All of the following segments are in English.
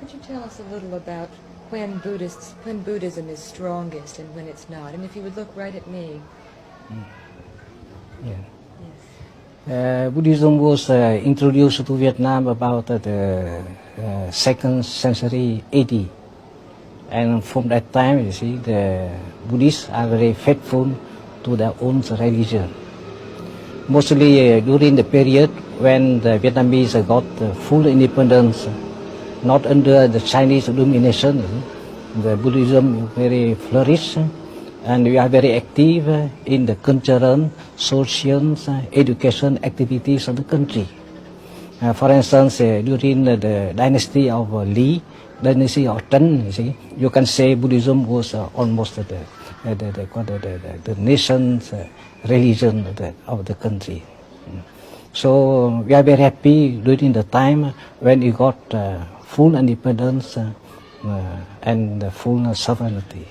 Could you tell us a little about when Buddhism is strongest and when it's not? And if you would look right at me. Yeah. Yes. Buddhism was introduced to Vietnam about the 2nd century AD. And from that time, you see, the Buddhists are very faithful to their own religion. Mostly during the period when the Vietnamese got full independence, not under the Chinese domination, the Buddhism very flourished, and we are very active in the cultural, social, education activities of the country. For instance, during the dynasty of Li, dynasty of Tang, you can say Buddhism was almost the nation's religion of the country. So we are very happy during the time when we got full independence and full sovereignty.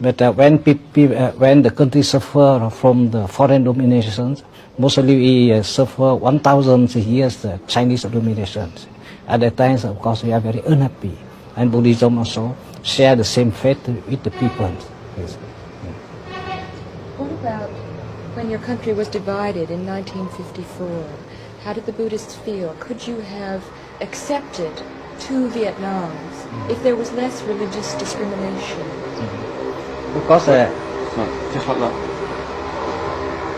But when the country suffer from the foreign dominations, mostly we suffer 1,000 years Chinese dominations. At that time, of course, we are very unhappy, and Buddhism also share the same faith with the people. Yes. What about when your country was divided in 1954? How did the Buddhists feel? Could you have accepted two Vietnams if there was less religious discrimination? Because just like that.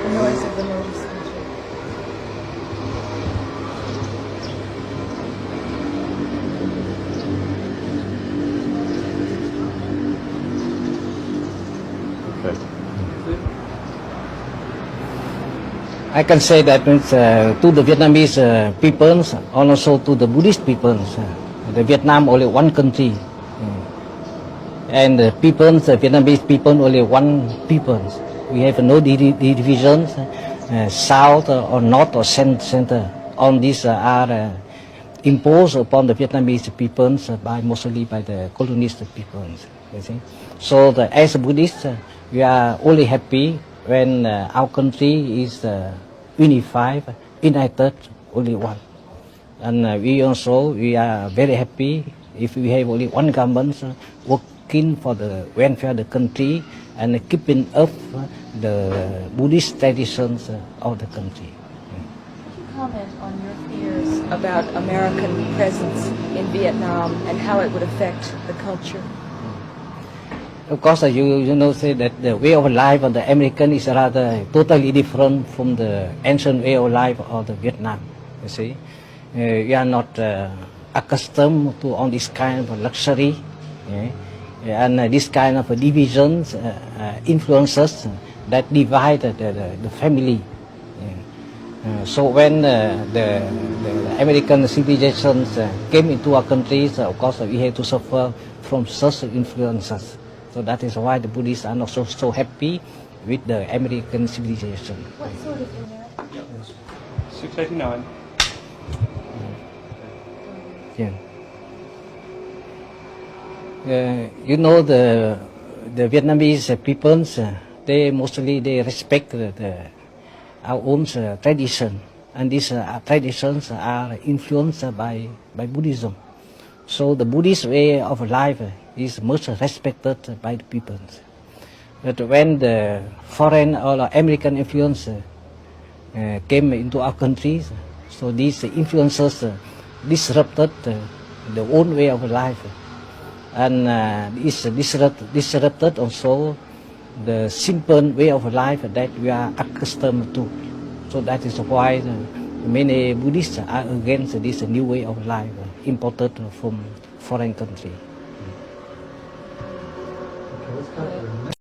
The noise of the motorcycle. I can say that means to the Vietnamese peoples, and also to the Buddhist peoples, the Vietnam only one country, and the peoples, the Vietnamese people only one people. We have no divisions, south or north or center. All these are imposed upon the Vietnamese peoples mostly by the colonist peoples. You see, so as Buddhists, we are only happy when our country is united, only one. And we are very happy if we have only one government working for the welfare of the country and keeping up the Buddhist traditions of the country. Could you comment on your fears about American presence in Vietnam and how it would affect the culture? Of course, you know, say that the way of life of the American is rather totally different from the ancient way of life of the Vietnam. You see, we are not accustomed to all this kind of luxury, and this kind of divisions, influences that divide the family. So when the American civilizations came into our countries, of course, we had to suffer from such influences. So that is why the Buddhists are not so happy with the American civilization. What sort of American? 689. Yeah. You know, the Vietnamese peoples, they mostly respect our own tradition, and these traditions are influenced by Buddhism. So the Buddhist way of life is much respected by the people. But when the foreign or American influence came into our countries, so these influences disrupted the own way of life, and this disrupted also the simple way of life that we are accustomed to. So that is why many Buddhists are against this new way of life imported from foreign country.